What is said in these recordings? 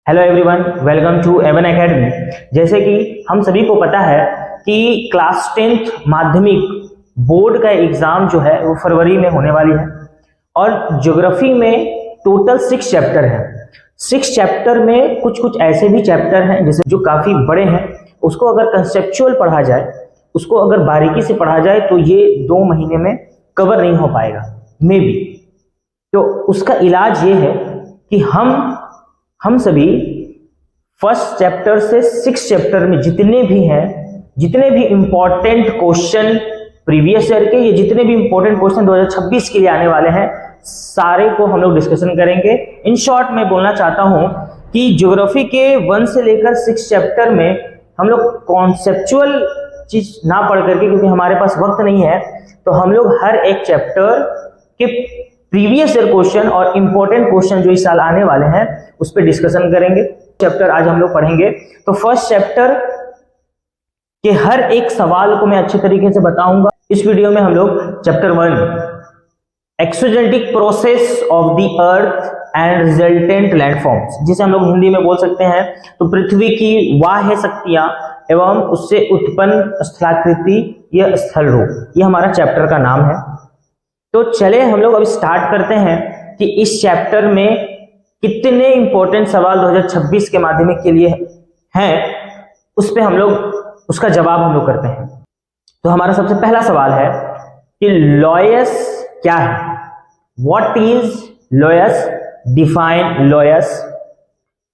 Hello everyone, welcome to Avon academy. जैसे कि हम सभी को पता है कि क्लास 10th माध्यमिक बोर्ड का एग्जाम जो है वो फरवरी में होने वाली है और ज्योग्राफी में टोटल 6 चैप्टर हैं। 6 चैप्टर में कुछ कुछ ऐसे भी चैप्टर हैं जैसे जो काफी बड़े हैं, उसको अगर कंसेप्चुअल पढ़ा जाए, उसको अगर बारीकी से पढ़ा जाए तो ये 2 महीने में कवर नहीं हो पाएगा मे बी। तो उसका इलाज ये है कि हम सभी फर्स्ट चैप्टर से 6 चैप्टर में जितने भी इंपॉर्टेंट क्वेश्चन प्रीवियस ईयर के, ये जितने भी इंपॉर्टेंट क्वेश्चन 2026 के लिए आने वाले हैं, सारे को हम लोग डिस्कशन करेंगे। इन शॉर्ट मैं बोलना चाहता हूं कि ज्योग्राफी के 1 से लेकर 6 चैप्टर में हम लोग कॉन्सेप्चुअल चीज ना पढ़ करके, क्योंकि हमारे पास वक्त नहीं है, तो हम लोग हर एक चैप्टर के प्रीवियस ईयर क्वेश्चन और इंपॉर्टेंट क्वेश्चन जो इस साल आने वाले हैं उस पर डिस्कशन करेंगे। चैप्टर आज हम लोग पढ़ेंगे। तो फर्स्ट चैप्टर के हर एक सवाल को मैं अच्छे तरीके से बताऊंगा। इस वीडियो में हम लोग chapter 1 exogenetic process of the earth and resultant landforms, जिसे हम लोग हिंदी में बोल सकते हैं तो पृथ्वी की बाह्य शक्तियां एवं उससे उत्पन्न स्थलाकृति या स्थल रूप, ये हमारा चैप्टर का नाम है। तो चले हम लोग अभी स्टार्ट करते हैं कि इस चैप्टर में कितने इंपॉर्टेंट सवाल 2026 के माध्यमिक के लिए हैं, उस पे हम लोग उसका जवाब हम लोग करते हैं। तो हमारा सबसे पहला सवाल है कि लोयस क्या है? What is loess? Define loess.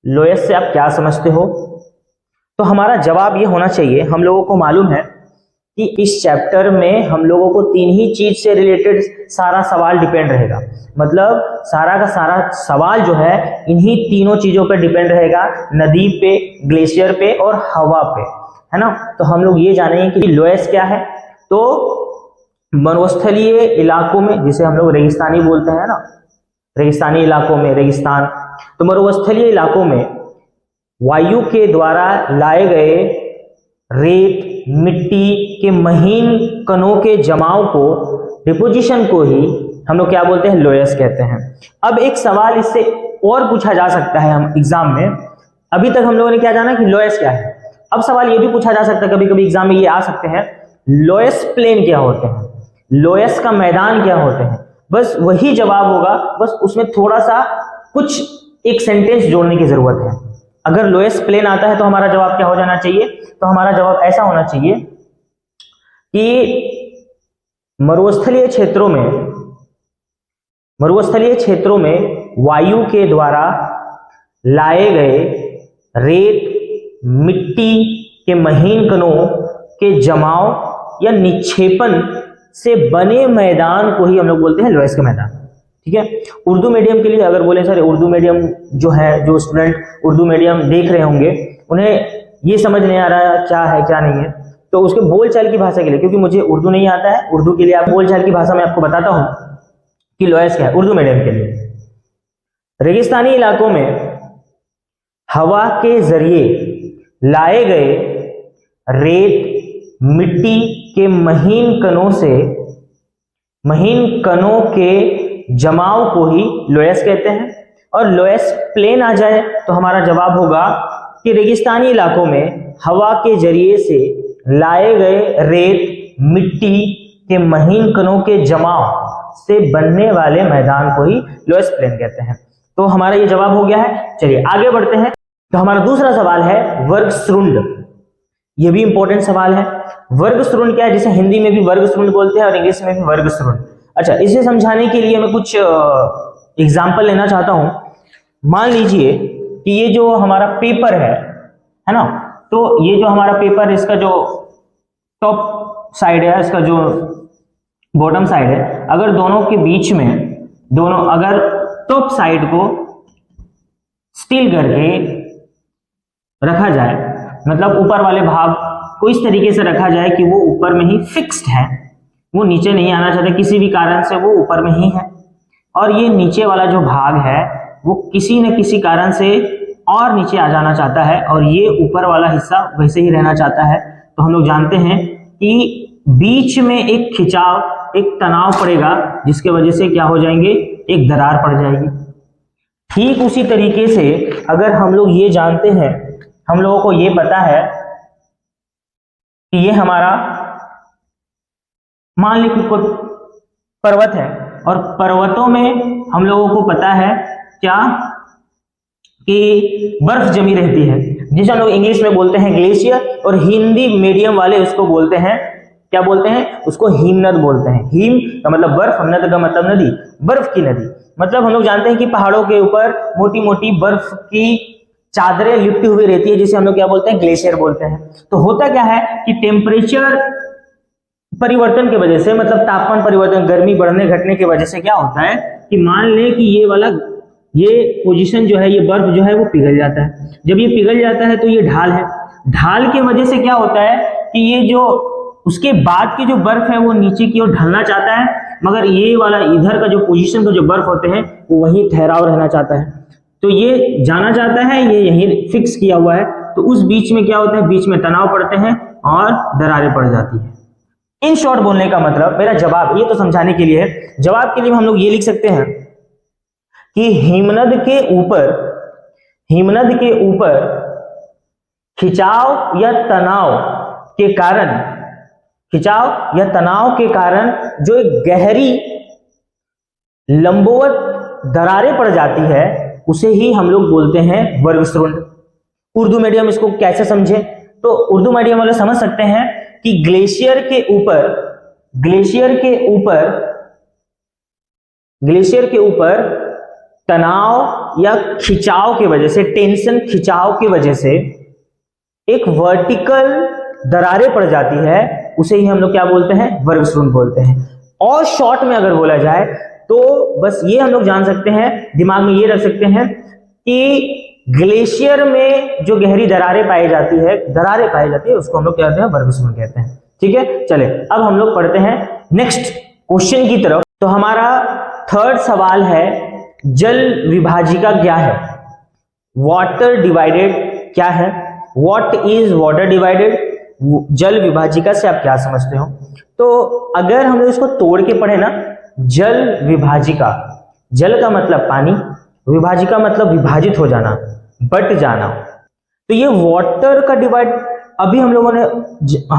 Loess से आप क्या समझते हो? तो हमारा जवाब ये होना चाहिए, हम लोगों को मालूम है कि इस चैप्टर में हम लोगों को 3 ही चीज से रिलेटेड सारा सवाल डिपेंड रहेगा। मतलब सारा का सारा सवाल जो है इन्हीं तीनों चीजों पर डिपेंड रहेगा, नदी पे, ग्लेशियर पे और हवा पे, है ना। तो हम लोग ये जानेंगे कि लोयस क्या है। तो मरुस्थलीय इलाकों में, जिसे हम लोग रेगिस्तानी बोलते हैं ना, रेगिस्तानी इलाकों में रेगिस्तान, तो मरुस्थलीय इलाकों में वायु के द्वारा लाए गए रेत, मिट्टी के महीन कणों के जमाव को, डिपोजिशन को ही हम लोग क्या बोलते हैं? लोयस कहते हैं। अब एक सवाल इससे और पूछा जा सकता है हम एग्जाम में। अभी तक हम लोगों ने क्या जाना कि लोयस क्या है। अब सवाल ये भी पूछा जा सकता है, कभी कभी एग्जाम में ये आ सकते हैं, लोयस प्लेन क्या होते हैं, लोयस का मैदान क्या होते हैं। बस वही जवाब होगा, बस उसमें थोड़ा सा कुछ एक सेंटेंस जोड़ने की जरूरत है। अगर लोयस प्लेन आता है तो हमारा जवाब क्या हो जाना चाहिए? तो हमारा जवाब ऐसा होना चाहिए कि मरुस्थलीय क्षेत्रों में वायु के द्वारा लाए गए रेत, मिट्टी के महीन कणों के जमाव या निक्षेपण से बने मैदान को ही हम लोग बोलते हैं लोयस का मैदान। ठीक है। उर्दू मीडियम के लिए अगर बोले सर, उर्दू मीडियम जो है, जो स्टूडेंट उर्दू मीडियम देख रहे होंगे, उन्हें ये समझ नहीं आ रहा क्या है क्या नहीं है, तो उसके बोलचाल की भाषा के लिए, क्योंकि मुझे उर्दू नहीं आता है, उर्दू के लिए आप बोलचाल की भाषा में आपको बताता हूं कि लोयस क्या है उर्दू मीडियम के लिए। रेगिस्तानी इलाकों में हवा के जरिए लाए गए रेत, मिट्टी के महीन कणों के जमाव को ही लोयस कहते हैं। और लोयस प्लेन आ जाए तो हमारा जवाब होगा कि रेगिस्तानी इलाकों में हवा के जरिए से लाए गए रेत, मिट्टी के महीन कणों के जमाव से बनने वाले मैदान को ही लोयस प्लेन कहते हैं। तो हमारा ये जवाब हो गया है। चलिए आगे बढ़ते हैं। तो हमारा दूसरा सवाल है वर्गश्रुंड। ये भी इंपॉर्टेंट सवाल है। वर्गश्रुंड क्या है, जिसे हिंदी में भी वर्गश्रुंड बोलते हैं और इंग्लिश में भी वर्गश्रुंड। अच्छा, इसे समझाने के लिए मैं कुछ एग्जाम्पल लेना चाहता हूं। मान लीजिए कि ये जो हमारा पेपर है ना, तो ये जो हमारा पेपर, इसका जो टॉप साइड है, इसका जो बॉटम साइड है, अगर दोनों के बीच में, अगर टॉप साइड को स्टील करके रखा जाए, मतलब ऊपर वाले भाग को इस तरीके से रखा जाए कि वो ऊपर में ही फिक्स्ड है, वो नीचे नहीं आना चाहता, किसी भी कारण से वो ऊपर में ही है, और ये नीचे वाला जो भाग है वो किसी न किसी कारण से और नीचे आ जाना चाहता है, और ये ऊपर वाला हिस्सा वैसे ही रहना चाहता है। तो हम लोग जानते हैं कि बीच में एक खिंचाव, एक तनाव पड़ेगा, जिसके वजह से क्या हो जाएंगे, एक दरार पड़ जाएगी। ठीक उसी तरीके से अगर हम लोग ये जानते हैं, हम लोगों को ये पता है कि ये हमारा मान लीजिए कि कोई पर्वत है और पर्वतों में हम लोगों को पता है क्या कि बर्फ जमी रहती है, जिसे हम लोग इंग्लिश में बोलते हैं ग्लेशियर, और हिंदी मीडियम वाले उसको बोलते हैं, क्या बोलते हैं उसको, हिमनद बोलते हैं। हिम का मतलब बर्फ, नद का मतलब नदी, बर्फ की नदी। मतलब हम लोग जानते हैं कि पहाड़ों के ऊपर मोटी मोटी बर्फ की चादरें लिपटी हुई रहती है, जिसे हम लोग क्या बोलते हैं, ग्लेशियर बोलते हैं। तो होता क्या है कि टेम्परेचर परिवर्तन की वजह से, मतलब तापमान परिवर्तन, गर्मी बढ़ने घटने की वजह से क्या होता है कि मान लें कि ये वाला, ये पोजीशन जो है, ये बर्फ जो है वो पिघल जाता है। जब ये पिघल जाता है तो ये ढाल है, ढाल की वजह से क्या होता है कि ये जो उसके बाद की जो बर्फ है वो नीचे की ओर ढलना चाहता है, मगर ये वाला इधर का जो पोजीशन का जो बर्फ होते हैं वो वहीं ठहराव रहना चाहता है। तो ये जाना चाहता है, ये यहीं फिक्स किया हुआ है। तो उस बीच में क्या होता है, बीच में तनाव पड़ते हैं और दरारें पड़ जाती है। इन शॉर्ट बोलने का मतलब, मेरा जवाब ये तो समझाने के लिए है, जवाब के लिए हम लोग ये लिख सकते हैं कि हिमनद के ऊपर खिंचाव या तनाव के कारण जो एक गहरी लंबवत दरारें पड़ जाती है, उसे ही हम लोग बोलते हैं वर्गसृंड। उर्दू मीडियम इसको कैसे समझे, तो उर्दू मीडियम वाले समझ सकते हैं कि ग्लेशियर के ऊपर तनाव या खिंचाव की वजह से, टेंशन खिंचाव की वजह से एक वर्टिकल दरारें पड़ जाती है, उसे ही हम लोग क्या बोलते हैं, वर्गसृंड बोलते हैं। और शॉर्ट में अगर बोला जाए तो बस ये हम लोग जान सकते हैं, दिमाग में ये रख सकते हैं कि ग्लेशियर में जो गहरी दरारें पाई जाती है उसको हम लोग क्या कहते हैं, वर्गसृंड कहते हैं। ठीक है, चले अब हम लोग पढ़ते हैं नेक्स्ट क्वेश्चन की तरफ। तो हमारा थर्ड सवाल है, जल विभाजिका क्या है, वाटर डिवाइडेड क्या है, व्हाट इज वाटर डिवाइडेड, जल विभाजिका से आप क्या समझते हो। तो अगर हम लोग इसको तोड़ के पढ़े ना, जल विभाजिका, जल का मतलब पानी, विभाजिका मतलब विभाजित हो जाना, बट जाना। तो ये वाटर का डिवाइड, अभी हम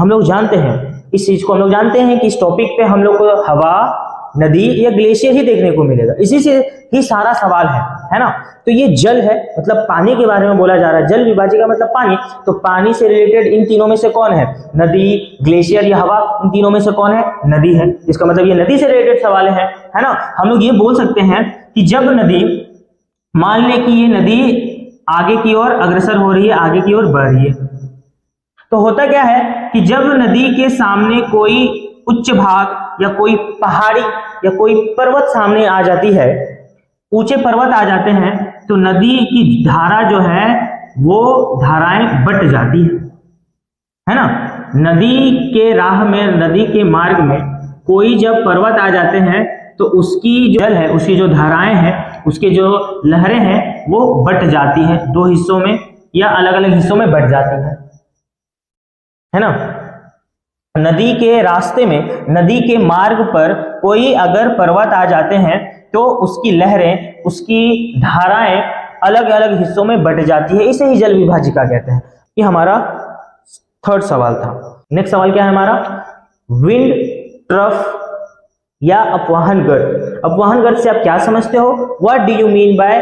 लोग जानते हैं इस चीज को, हम लोग जानते हैं कि इस टॉपिक पे हम लोग को हवा, नदी या ग्लेशियर ही देखने को मिलेगा, इसी से ही सारा सवाल है ना। तो ये जल है, मतलब पानी के बारे में बोला जा रहा है, जल विभाजिका मतलब पानी। तो पानी से रिलेटेड इन तीनों में से कौन है, नदी, ग्लेशियर या हवा, इन तीनों में से कौन है, नदी है। इसका मतलब ये नदी से रिलेटेड सवाल है ना। हम लोग ये बोल सकते हैं कि जब नदी, मान ले कि ये नदी आगे की ओर अग्रसर हो रही है, आगे की ओर बढ़ रही है, तो होता क्या है कि जब नदी के सामने कोई उच्च भाग या कोई पहाड़ी या कोई पर्वत सामने आ जाती है, ऊंचे पर्वत आ जाते हैं, तो नदी की धारा जो है वो धाराएं बट जाती है ना। नदी के राह में, नदी के मार्ग में कोई जब पर्वत आ जाते हैं तो उसकी जो जल है, उसकी जो धाराएं हैं, उसके जो लहरें हैं वो बट जाती हैं, दो हिस्सों में या अलग अलग हिस्सों में बट जाती है ना। नदी के रास्ते में, नदी के मार्ग पर कोई अगर पर्वत आ जाते हैं तो उसकी लहरें, उसकी धाराएं अलग अलग हिस्सों में बट जाती है, इसे ही जल विभाजिका कहते हैं। ये हमारा थर्ड सवाल था। नेक्स्ट सवाल क्या है हमारा, विंड ट्रफ या अपवाहन गर्त। अपवाहन गर्त से आप क्या समझते हो, what do you mean by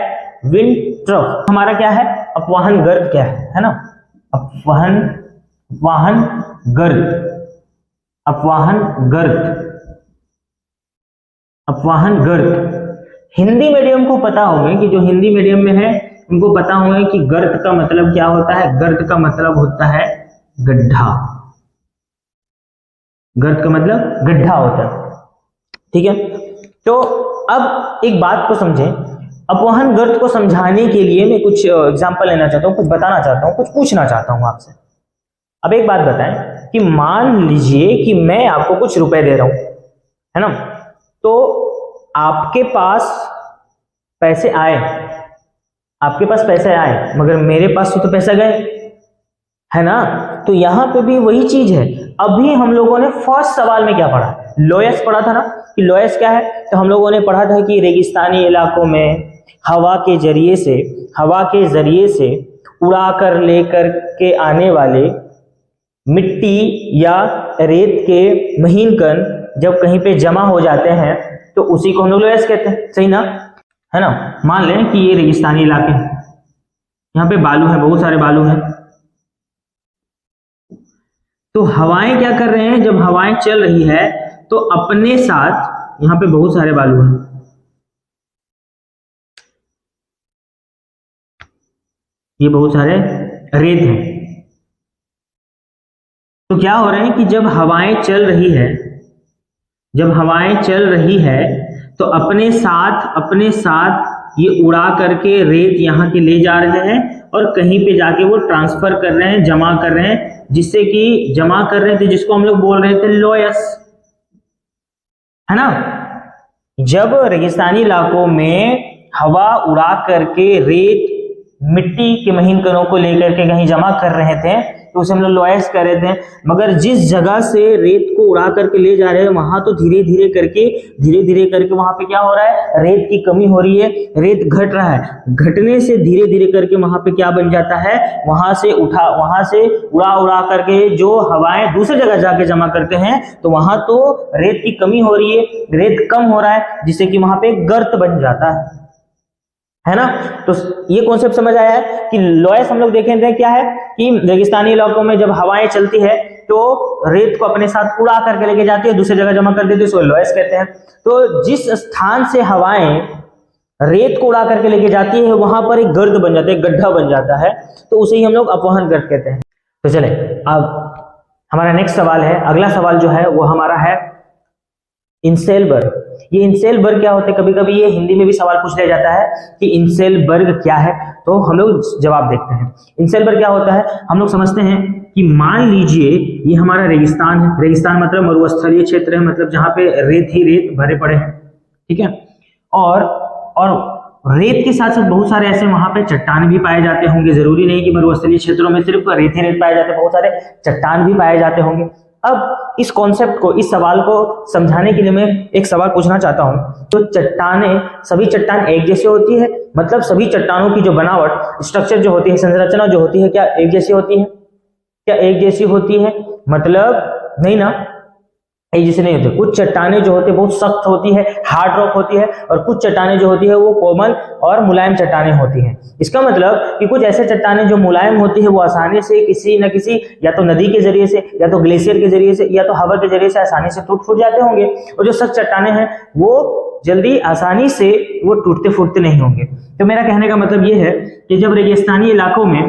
wind trough. हमारा क्या है, अपवाहन गर्त क्या है ना, अपवाहन गर्त, अपवाहन गर्त। हिंदी मीडियम को पता होंगे कि जो हिंदी मीडियम में है उनको पता होंगे कि गर्त का मतलब क्या होता है। गर्त का मतलब होता है गड्ढा, गर्त का मतलब गड्ढा होता है। ठीक है, तो अब एक बात को समझें, अपवाहन गर्त को समझाने के लिए मैं कुछ एग्जांपल लेना चाहता हूं, कुछ बताना चाहता हूं, कुछ पूछना चाहता हूं आपसे। अब एक बात बताएं कि मान लीजिए कि मैं आपको कुछ रुपए दे रहा हूं, है ना, तो आपके पास पैसे आए, मगर मेरे पास तो पैसा गए, है ना। तो यहां पे भी वही चीज है। अभी हम लोगों ने फर्स्ट सवाल में क्या पढ़ा, लोएस पढ़ा था ना, कि लोएस क्या है। तो हम लोगों ने पढ़ा था कि रेगिस्तानी इलाकों में हवा के जरिए से उड़ा कर लेकर के आने वाले मिट्टी या रेत के महीन कण जब कहीं पे जमा हो जाते हैं तो उसी को हम लोग लोयस कहते हैं, सही ना, है ना। मान लें कि ये रेगिस्तानी इलाके हैं, यहाँ पे बालू है, बहुत सारे बालू हैं, तो हवाएं क्या कर रहे हैं, जब हवाएं चल रही है तो अपने साथ, यहाँ पे बहुत सारे बालू हैं, ये बहुत सारे रेत हैं, तो क्या हो रहा है कि जब हवाएं चल रही है तो अपने साथ ये उड़ा करके रेत यहाँ के ले जा रहे हैं और कहीं पे जाके वो ट्रांसफर कर रहे हैं, जमा कर रहे हैं, जिससे कि जमा कर रहे थे, जिसको हम लोग बोल रहे थे लोयस, है ना। जब रेगिस्तानी इलाकों में हवा उड़ा करके रेत मिट्टी के महीन कणों को लेकर के कहीं जमा कर रहे थे तो उसे हम लोग लोयस कर रहे थे, मगर जिस जगह से रेत को उड़ा करके ले जा रहे हैं वहां तो धीरे धीरे करके वहां पे क्या हो रहा है, रेत की कमी हो रही है, रेत घट रहा है, घटने से धीरे धीरे करके वहां पे क्या बन जाता है, वहां से उड़ा करके जो हवाएं दूसरी जगह जाके जमा करते हैं तो वहां तो रेत की कमी हो रही है, रेत कम हो रहा है, जिससे कि वहां पे गर्त बन जाता है ना। तो ये कॉन्सेप्ट समझ आया है कि लोयस हम लोग देखें क्या है कि रेगिस्तानी इलाकों में जब हवाएं चलती है तो रेत को अपने साथ उड़ा करके लेके जाती है, दूसरी जगह जमा कर देती है, उसको लोयस कहते हैं। तो जिस स्थान से हवाएं रेत को उड़ा करके लेके जाती है वहां पर एक गर्त बन जाता है, गड्ढा बन जाता है, तो उसे ही हम लोग अपवहन गर्त कहते हैं। तो चले अब हमारा नेक्स्ट सवाल है, अगला सवाल जो है वो हमारा है इंसेलबर्ग। ये इंसेलबर्ग क्या होते हैं, कभी कभी ये हिंदी में भी सवाल पूछ लिया जाता है कि इंसेलबर्ग क्या है, तो हम लोग जवाब देखते हैं। इंसेलबर्ग क्या होता है, हम लोग समझते हैं कि मान लीजिए ये हमारा रेगिस्तान है, रेगिस्तान मतलब मरुस्थलीय क्षेत्र है, मतलब जहां पे रेत ही रेत भरे पड़े हैं, ठीक है, और रेत के साथ साथ बहुत सारे ऐसे वहां पे चट्टान भी पाए जाते होंगे, जरूरी नहीं कि मरुस्थलीय क्षेत्रों में सिर्फ रेत ही रेत पाए जाते, बहुत सारे चट्टान भी पाए जाते होंगे। अब इस कॉन्सेप्ट को, इस सवाल को समझाने के लिए मैं एक सवाल पूछना चाहता हूं, तो चट्टानें, सभी चट्टान एक जैसी होती है, मतलब सभी चट्टानों की जो बनावट, स्ट्रक्चर जो होती है, संरचना जो होती है, क्या एक जैसी होती है, क्या एक जैसी होती है, मतलब नहीं ना, एक जैसे नहीं होते। कुछ चट्टानें जो होती है बहुत सख्त होती है, हार्ड रॉक होती है, और कुछ चट्टानें जो होती है वो कोमल और मुलायम चट्टानें होती हैं। इसका मतलब कि कुछ ऐसे चट्टानें जो मुलायम होती है वो आसानी से किसी न किसी, या तो नदी के जरिए से, या तो ग्लेशियर के जरिए से, या तो हवा के जरिए से आसानी से टूट फूट जाते होंगे, और जो सख्त चट्टानें हैं वो जल्दी आसानी से वो टूटते फूटते नहीं होंगे। तो मेरा कहने का मतलब ये है कि जब रेगिस्तानी इलाकों में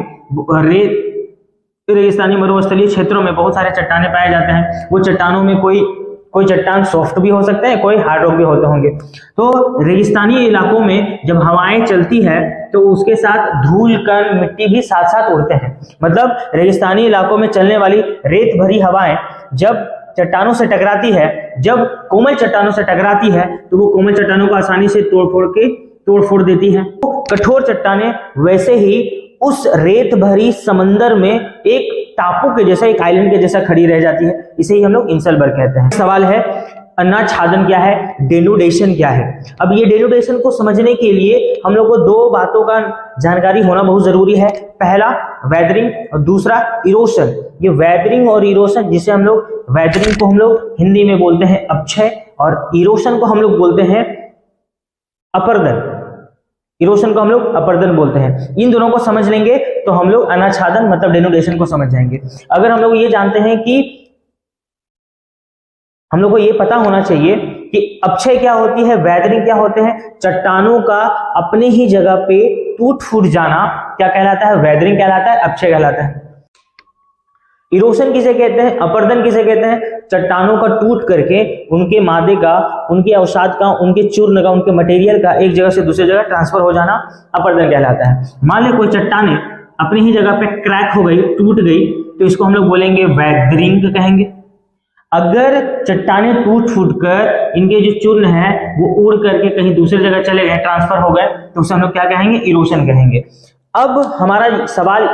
रेगिस्तानी मरुस्थलीय क्षेत्रों में बहुत सारे चट्टाने पाए जाते हैं, वो चट्टानों में कोई चट्टान सॉफ्ट भी हो सकते हैं, कोई हार्ड रॉक भी होते होंगे। तो रेगिस्तानी इलाकों में जब हवाएं चलती है तो उसके साथ धूल कण मिट्टी भी साथ साथ उड़ते हैं, मतलब रेगिस्तानी इलाकों में चलने वाली रेत भरी हवाएं जब चट्टानों से टकराती है, जब कोमल चट्टानों से टकराती है तो वो कोमल चट्टानों को आसानी से तोड़ फोड़ देती है। कठोर चट्टानें वैसे ही उस रेत भरी समंदर में एक टापू के जैसा, एक आइलैंड के जैसा खड़ी रह जाती है, इसे ही हम लोग इंसेलबर्ग कहते हैं। सवाल है अन्नाच्छादन क्या है, डेनुडेशन क्या है। अब ये डेनुडेशन को समझने के लिए हम लोग को दो बातों का जानकारी होना बहुत जरूरी है। पहला वेदरिंग और दूसरा इरोशन। ये वेदरिंग और इरोशन, जिसे हम लोग, वेदरिंग को हम लोग हिंदी में बोलते हैं अपक्षय और इरोशन को हम लोग बोलते हैं अपरदन। इरोशन को हम लोग अपरदन बोलते हैं। इन दोनों को समझ लेंगे तो हम लोग अनाच्छादन मतलब डेनुडेशन को समझ जाएंगे। अगर हम लोग ये जानते हैं कि हम लोग को ये पता होना चाहिए कि अपक्षय क्या होती है, वेदरिंग क्या होते हैं, चट्टानों का अपने ही जगह पे टूट फूट जाना क्या कहलाता है, वेदरिंग कहलाता है, अपक्षय कहलाता है। इरोशन किसे कहते हैं, अपरदन किसे कहते हैं, चट्टानों का टूट करके उनके मादे का, उनके अवसाद का, उनके चूर्ण का, उनके मटेरियल का एक जगह से दूसरी जगह ट्रांसफर हो जाना अपरदन कहलाता है। मान लो कोई चट्टाने अपनी ही जगह पे क्रैक हो गई, टूट गई, तो इसको हम लोग बोलेंगे वेदरिंग कहेंगे। अगर चट्टाने टूट फूट कर इनके जो चूर्ण है वो उड़ करके कहीं दूसरी जगह चले गए, ट्रांसफर हो गए, तो उसे हम लोग क्या कहेंगे, इरोशन कहेंगे। अब हमारा सवाल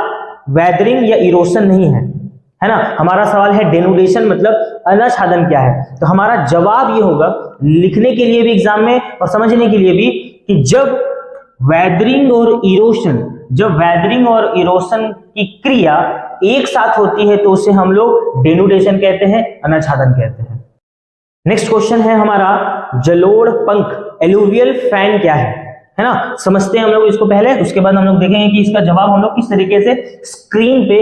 वेदरिंग या इरोशन नहीं है ना, हमारा सवाल है डेनुडेशन मतलब अनाच्छादन क्या है। तो हमारा जवाब ये होगा, लिखने के लिए भी एग्जाम में और समझने के लिए भी, कि जब वेदरिंग और इरोशन, जब वेदरिंग और इरोशन की क्रिया एक साथ होती है तो उसे हम लोग डेनुडेशन कहते हैं, अनाच्छादन कहते हैं। नेक्स्ट क्वेश्चन है हमारा जलोढ़ पंख एलुवियल फैन क्या है ना, समझते हैं हम लोग इसको पहले, उसके बाद हम लोग देखेंगे कि इसका जवाब हम लोग किस तरीके से स्क्रीन पे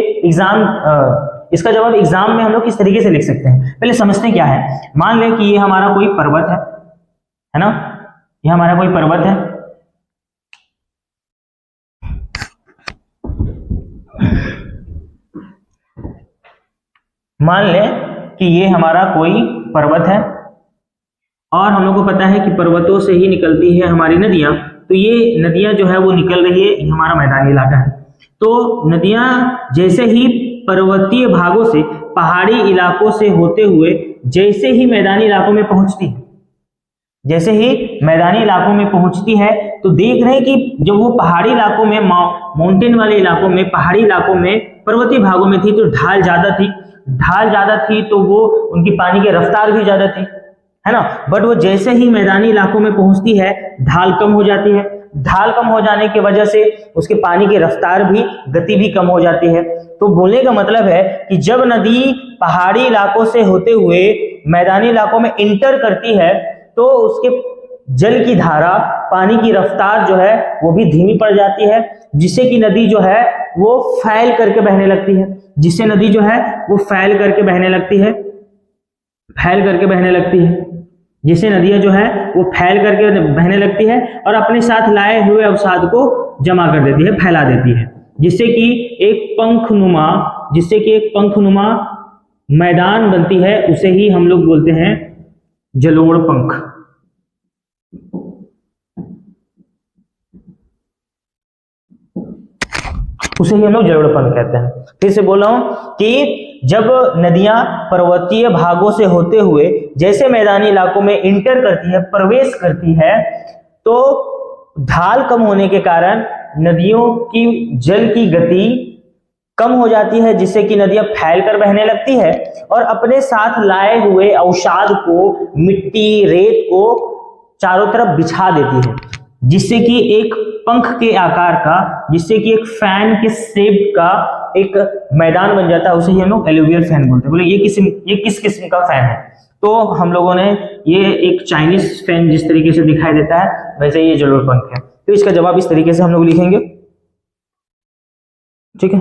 इसका जवाब एग्जाम में हम लोग किस तरीके से लिख सकते हैं। पहले समझते हैं क्या है। मान लें कि ये हमारा कोई पर्वत है ना, ये हमारा कोई पर्वत है, मान लें कि ये हमारा कोई पर्वत है और हम लोग को पता है कि पर्वतों से ही निकलती है हमारी नदियां, तो ये नदियां जो है वो निकल रही है, ये हमारा मैदानी इलाका है। तो नदियां जैसे ही पर्वतीय भागों से पहाड़ी इलाकों से होते हुए जैसे ही मैदानी इलाकों में पहुंचती है, जैसे ही मैदानी इलाकों में पहुंचती है तो देख रहे हैं कि जब वो पहाड़ी इलाकों में माउंटेन वाले इलाकों में पहाड़ी इलाकों में पर्वतीय भागों में थी तो ढाल ज्यादा थी तो वो उनकी पानी की रफ्तार भी ज्यादा थी, है ना। बट वो जैसे ही मैदानी इलाकों में पहुंचती है ढाल कम हो जाती है, ढाल कम हो जाने की वजह से उसके पानी की रफ्तार भी, गति भी कम हो जाती है। तो बोलने का मतलब है कि जब नदी पहाड़ी इलाकों से होते हुए मैदानी इलाकों में इंटर करती है तो उसके जल की धारा, पानी की रफ्तार जो है वो भी धीमी पड़ जाती है, जिससे कि नदी जो है वो फैल करके बहने लगती है, जिससे नदी जो है वो फैल करके बहने लगती है, जिससे नदियां जो है वो फैल करके बहने लगती है और अपने साथ लाए हुए अवसाद को जमा कर देती है, फैला देती है, जिससे कि एक पंखनुमा मैदान बनती है, उसे ही हम लोग बोलते हैं जलोढ़ पंख। उसे ही हम लोग जलोढ़ पंख कहते हैं। फिर से बोल रहा हूं कि जब नदियां पर्वतीय भागों से होते हुए जैसे मैदानी इलाकों में इंटर करती है, प्रवेश करती है, तो ढाल कम होने के कारण नदियों की जल की गति कम हो जाती है, जिससे कि नदियां फैलकर बहने लगती है और अपने साथ लाए हुए अवसाद को, मिट्टी, रेत को चारों तरफ बिछा देती है, जिससे कि एक पंख के आकार का, जिससे कि एक फैन के शेप का एक मैदान बन जाता है, उसे हम लोग एलुवियल फैन बोलते हैं। बोले ये किस किस्म का फैन है? तो हम लोगों ने ये एक चाइनीज फैन जिस तरीके से दिखाई देता है वैसे ये जलोढ़ पंख है। तो इसका जवाब इस तरीके से हम लोग लिखेंगे, ठीक है।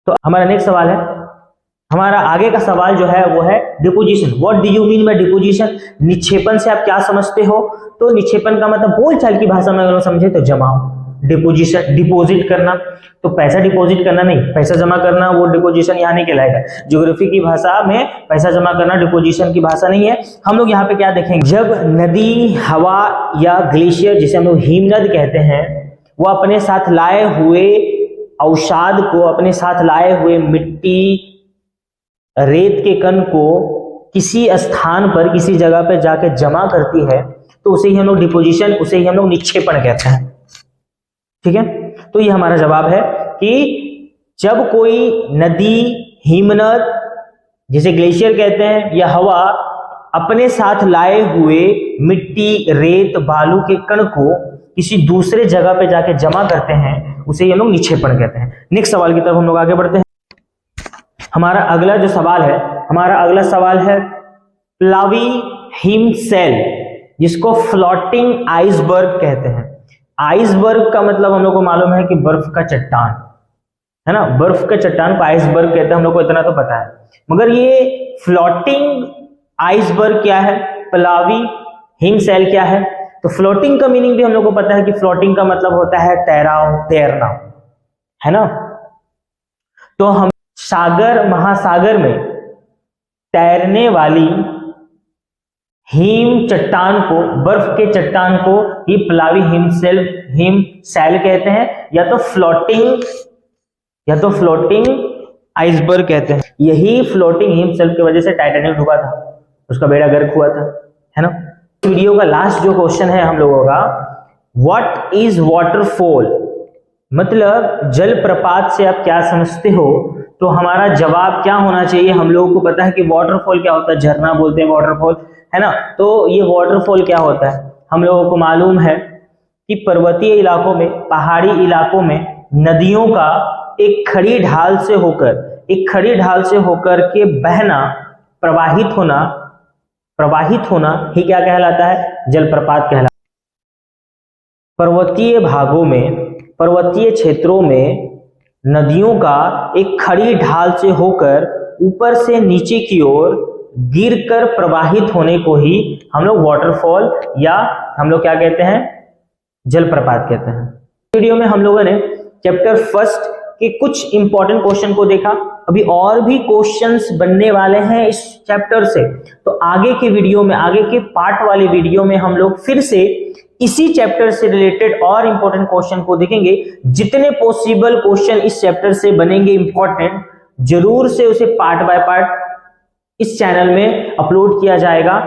तो हमारा नेक्स्ट सवाल है, हमारा आगे का सवाल जो है वो है deposition. What do you mean by deposition? निक्षेपण से आप क्या समझते हो? तो निक्षेपण का मतलब बोलचाल की भाषा में अगर समझे तो जमाव, डिपोजिशन, डिपॉजिट करना, तो पैसा डिपॉजिट करना नहीं, पैसा जमा करना वो डिपोजिशन यहाँ नहीं कहलाएगा। ज्योग्राफी की भाषा में पैसा जमा करना डिपोजिशन की भाषा नहीं है। हम लोग यहाँ पे क्या देखेंगे, जब नदी, हवा या ग्लेशियर, जिसे हम लोग हिमनद कहते हैं, वो अपने साथ लाए हुए अवसाद को, अपने साथ लाए हुए मिट्टी, रेत के कण को किसी स्थान पर, किसी जगह पर जाके जमा करती है, तो उसे ही हम लोग डिपोजिशन, उसे ही हम लोग निक्षेपण कहते हैं, ठीक है। तो ये हमारा जवाब है कि जब कोई नदी, हिमनद, जिसे ग्लेशियर कहते हैं, या हवा अपने साथ लाए हुए मिट्टी, रेत, बालू के कण को किसी दूसरे जगह पे जाके जमा करते हैं, उसे ही हम लोग निक्षेपण कहते हैं। नेक्स्ट सवाल की तरफ हम लोग आगे बढ़ते हैं। हमारा अगला जो सवाल है, हमारा अगला सवाल है प्लावी हिम सेल, जिसको फ्लोटिंग आइसबर्ग कहते हैं। आइसबर्ग का मतलब हम लोग को मालूम है कि बर्फ का चट्टान, है ना, बर्फ का चट्टान को आइसबर्ग कहते हैं, हम लोग को इतना तो पता है। मगर ये फ्लोटिंग आइसबर्ग क्या है, प्लावी हिम सेल क्या है? तो फ्लोटिंग का मीनिंग भी हम लोग को पता है कि फ्लोटिंग का मतलब होता है ठहराव, तैरना, है ना। तो हम सागर, महासागर में तैरने वाली हिम चट्टान को, बर्फ के चट्टान को ही प्लावी हिम सेल कहते हैं, या तो फ्लोटिंग आइसबर्ग कहते हैं। यही फ्लोटिंग हिम सेल की वजह से टाइटैनिक डूबा था, उसका बेड़ा गर्क हुआ था, है ना। वीडियो का लास्ट जो क्वेश्चन है हम लोगों का, व्हाट इज वाटरफॉल, मतलब जलप्रपात से आप क्या समझते हो? तो हमारा जवाब क्या होना चाहिए? हम लोगों को पता है कि वाटरफॉल क्या होता है, झरना बोलते हैं वाटरफॉल, है ना। तो ये वाटरफॉल क्या होता है? हम लोगों को मालूम है कि पर्वतीय इलाकों में, पहाड़ी इलाकों में नदियों का एक खड़ी ढाल से होकर के बहना, प्रवाहित होना ही क्या कहलाता है? जलप्रपात कहलाता है। पर्वतीय क्षेत्रों में नदियों का एक खड़ी ढाल से होकर ऊपर से नीचे की ओर गिरकर प्रवाहित होने को ही हम लोग वाटरफॉल या हम लोग क्या कहते हैं? जलप्रपात कहते हैं। वीडियो में हम लोगों ने चैप्टर फर्स्ट के कुछ इंपॉर्टेंट क्वेश्चन को देखा। अभी और भी क्वेश्चंस बनने वाले हैं इस चैप्टर से, तो आगे के वीडियो में, आगे के पार्ट वाले वीडियो में हम लोग फिर से इसी चैप्टर से रिलेटेड और इंपॉर्टेंट क्वेश्चन को देखेंगे। जितने पॉसिबल क्वेश्चन इस चैप्टर से बनेंगे इंपॉर्टेंट, जरूर से उसे पार्ट बाय पार्ट इस चैनल में अपलोड किया जाएगा।